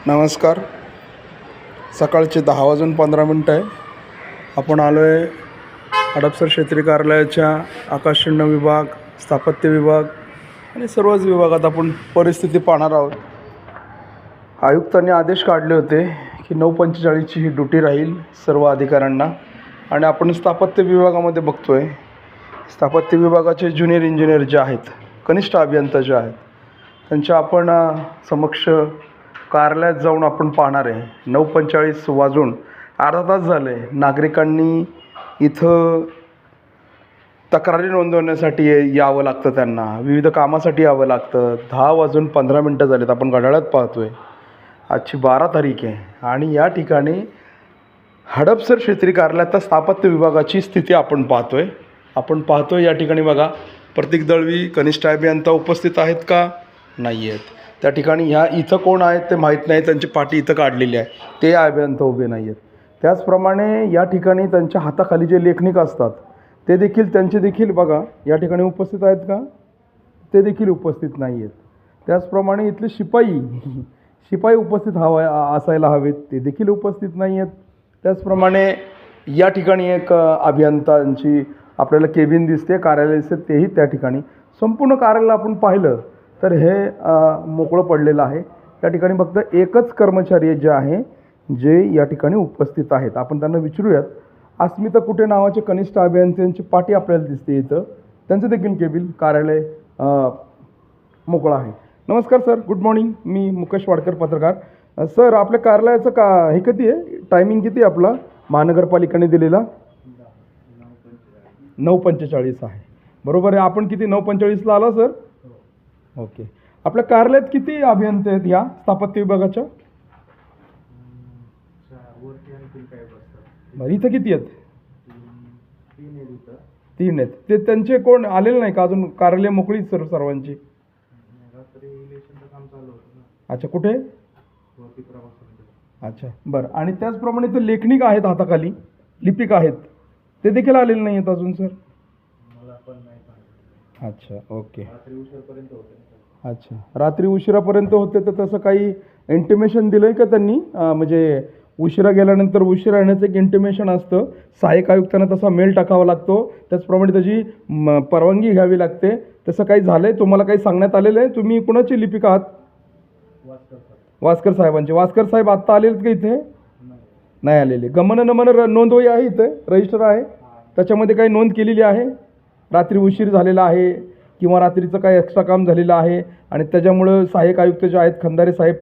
नमस्कार. सकाळचे 10:15 आहे. आपण आलो आहे हडपसर क्षेत्रीय कार्यालयाच्या आकाशचिन्ह विभाग, स्थापत्य विभाग आणि सर्वच विभागात आपण परिस्थिती पाहणार आहोत. आयुक्तांनी आदेश काढले होते की 9:45ची ही ड्युटी राहील सर्व अधिकाऱ्यांना. आणि आपण स्थापत्य विभागामध्ये बघतो आहे, स्थापत्य विभागाचे ज्युनियर इंजिनियर जे आहेत, कनिष्ठ अभियंता जे आहेत, त्यांच्या आपण समक्ष कार्यालयात जाऊन आपण पाहणार आहे. 9:45 वाजून अर्धा तास झाले. नागरिकांनी इथं तक्रारी नोंदवण्यासाठी यावं लागतं, त्यांना विविध कामासाठी यावं लागतं. 10:15 झालेत. आपण घड्याळात पाहतो आहे. आजची 12 तारीख आहे आणि या ठिकाणी हडपसर क्षेत्रीय कार्यालयात स्थापत्य विभागाची स्थिती आपण पाहतो आहे. आपण पाहतो आहे या ठिकाणी बघा, प्रतीक दळवी कनिष्ठ अभियंता उपस्थित आहेत का? नाही आहेत. त्या ठिकाणी ह्या इथं कोण आहेत ते माहीत नाही, त्यांची पाठी इथं काढलेली आहे, ते अभियंता उभे नाही आहेत. त्याचप्रमाणे या ठिकाणी त्यांच्या हाताखाली जे लेखनिक असतात ते देखील, त्यांचे देखील बघा या ठिकाणी उपस्थित आहेत का? ते देखील उपस्थित नाही आहेत. त्याचप्रमाणे इथले शिपाई उपस्थित असायला हवेत, ते देखील उपस्थित नाही आहेत. त्याचप्रमाणे या ठिकाणी एक अभियंतांची आपल्याला केबिन दिसते, कार्यालय दिसते, तेही त्या ठिकाणी. संपूर्ण कार्यालय आपण पाहिलं तर हे मोकळं पडलेलं आहे. या ठिकाणी फक्त एकच कर्मचारी जे आहे जे या ठिकाणी उपस्थित आहेत. आपण त्यांना विचारूयात. अस्मिता कुटे नावाचे कनिष्ठ अभियंत्यांची पाठी आपल्याला दिसते इथं, त्यांचं देखील केबिन कार्यालय मोकळं आहे. नमस्कार सर, गुड मॉर्निंग. मी मुकेश वाडकर, पत्रकार. सर, आपल्या कार्यालयाचं हे किती आहे, टायमिंग किती आहे आपला महानगरपालिकेने दिलेला? 9:45 आहे. बरोबर आहे. आपण किती 9:45ला आला सर? ओके. आपल्या कार्यालयात किती अभियंते आहेत या स्थापत्य विभागाच्या? बरं, इथं किती आहेत? 3 आहेत. ते त्यांचे कोण आलेले नाही का अजून? कार्यालय मोकळी सर सर्वांची? अच्छा, कुठे? अच्छा, बरं. आणि त्याचप्रमाणे ते लेखनिक आहेत हाताखाली, लिपिक आहेत, ते देखील आलेले नाही आहेत अजून सर? अच्छा, ओके. अच्छा, रात्री उशिरापर्यंत होते. तर तसं काही इंटिमेशन दिलं आहे का त्यांनी? म्हणजे उशिरा गेल्यानंतर उशिरा येण्याचं एक इंटिमेशन असतं. सहाय्यक आयुक्तांना तसा मेल टाकावा लागतो, त्याचप्रमाणे त्याची परवानगी घ्यावी लागते. तसं काही झालं आहे? तुम्हाला काही सांगण्यात आलेलं आहे? तुम्ही कुणाची लिपिक आहात? वासकर साहेबांचे. वासकर साहेब आत्ता आलेले का इथे? नाही आलेले. गमन नमन नोंदवही आहे इथे, रजिस्टर आहे, त्याच्यामध्ये काही नोंद केलेली आहे? रात्री उशीर झालेला आहे किंवा रात्रीचं काही एक्स्ट्रा काम झालेलं आहे आणि त्याच्यामुळं सहाय्यक आयुक्त जे आहेत खंदारे साहेब